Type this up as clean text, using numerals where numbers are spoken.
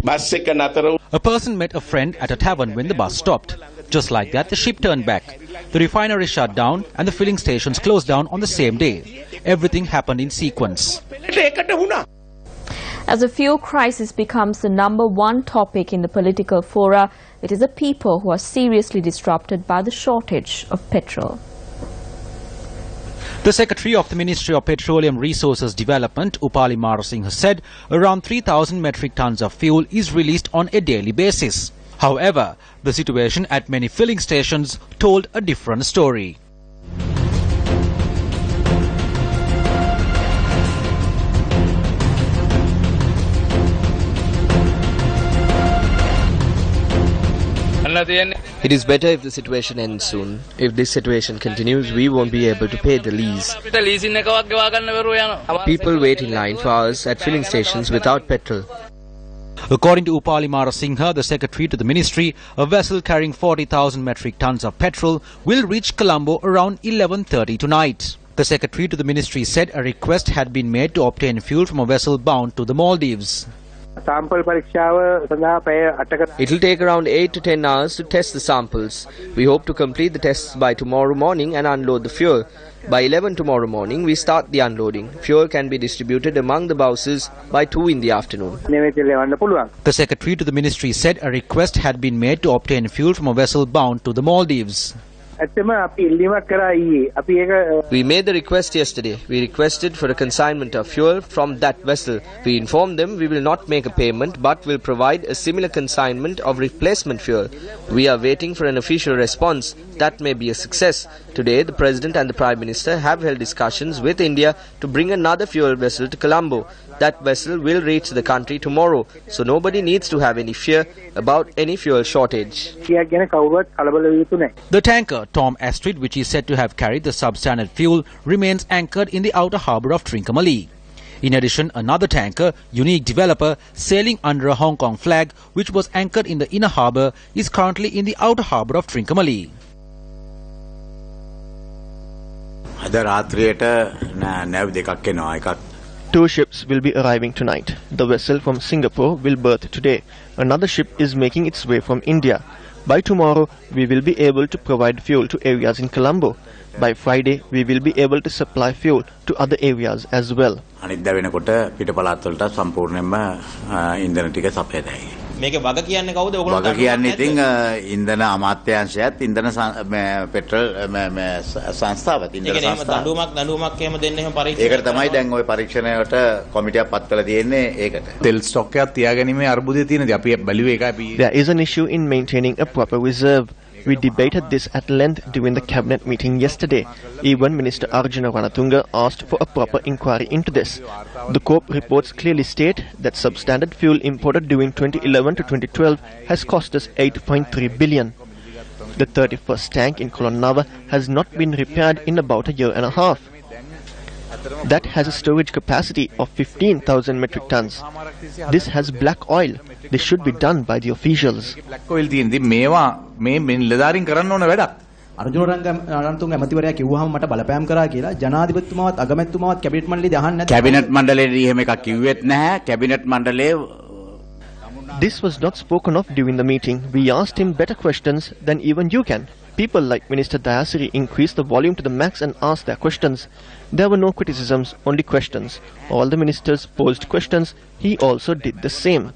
A person met a friend at a tavern when the bus stopped. Just like that, the ship turned back. The refinery shut down and the filling stations closed down on the same day. Everything happened in sequence. As the fuel crisis becomes the #1 topic in the political fora, it is the people who are seriously disrupted by the shortage of petrol. The Secretary of the Ministry of Petroleum Resources Development, Upali Marasinghe, said around 3,000 metric tons of fuel is released on a daily basis. However, the situation at many filling stations told a different story. It is better if the situation ends soon. If this situation continues, we won't be able to pay the lease. People wait in line for hours at filling stations without petrol. According to Upali Marasinghe, the Secretary to the Ministry, a vessel carrying 40,000 metric tons of petrol will reach Colombo around 11:30 tonight. The Secretary to the Ministry said a request had been made to obtain fuel from a vessel bound to the Maldives. It will take around 8 to 10 hours to test the samples. We hope to complete the tests by tomorrow morning and unload the fuel. By 11 tomorrow morning, we start the unloading. Fuel can be distributed among the buses by 2 in the afternoon. The Secretary to the Ministry said a request had been made to obtain fuel from a vessel bound to the Maldives. We made the request yesterday. We requested for a consignment of fuel from that vessel. We informed them we will not make a payment but will provide a similar consignment of replacement fuel. We are waiting for an official response. That may be a success. Today, the President and the Prime Minister have held discussions with India to bring another fuel vessel to Colombo. That vessel will reach the country tomorrow, so nobody needs to have any fear about any fuel shortage. The tanker Tom Astrid, which is said to have carried the substandard fuel, remains anchored in the outer harbour of Trincomalee. In addition, another tanker, Unique Developer, sailing under a Hong Kong flag, which was anchored in the inner harbour, is currently in the outer harbour of Trincomalee. Two ships will be arriving tonight. The vessel from Singapore will berth today. Another ship is making its way from India. By tomorrow, we will be able to provide fuel to areas in Colombo. By Friday, we will be able to supply fuel to other areas as well. මේකේ වග කියන්නේ කවුද? ඔයගොල්ලෝ වග කියන්නේ ඉතින් ඉන්ධන අමාත්‍යාංශයත් ඉන්ධන පෙට්‍රල් සංස්ථාවත් ඉන්ධන සංස්ථාව. දඬුවමක් එහෙම දෙන්න එහෙම පරීක්ෂණ. ඒකට තමයි දැන් ওই පරීක්ෂණයට කොමිටියක් පත් කරලා තියෙන්නේ ඒකට. තෙල් ස්ටොක් එකක් තියාගැනීමේ අර්බුදය තියෙනදී අපි බැලුවේ ඒකයි. There is an issue in maintaining a proper reserve. We debated this at length during the cabinet meeting yesterday. Even Minister Arjuna Ranatunga asked for a proper inquiry into this. The COP reports clearly state that substandard fuel imported during 2011 to 2012 has cost us 8.3 billion. The 31st tank in Kolonava has not been repaired in about a year and a half. That has a storage capacity of 15,000 metric tons. This has black oil. This should be done by the officials. black oil තියෙනදී මේවා මේ නිලධාරීන් කරන්න ඕන වැඩක්. අරජුනරංග ඇමතිවරයා කිව්වහම මට බලපෑම් කරා කියලා ජනාධිපතිතුමාවත් අගමැතිතුමාවත් කැබිනට් මණ්ඩලයේ දහන්න නැද්ද? කැබිනට් මණ්ඩලයේ එහෙම එකක් කිව්වෙත් නැහැ. කැබිනට් මණ්ඩලයේ This was not spoken of during the meeting. We asked him better questions than even you can. People like Minister Dayasiri increased the volume to the max and asked their questions. There were no criticisms, only questions. All the ministers posed questions. He also did the same.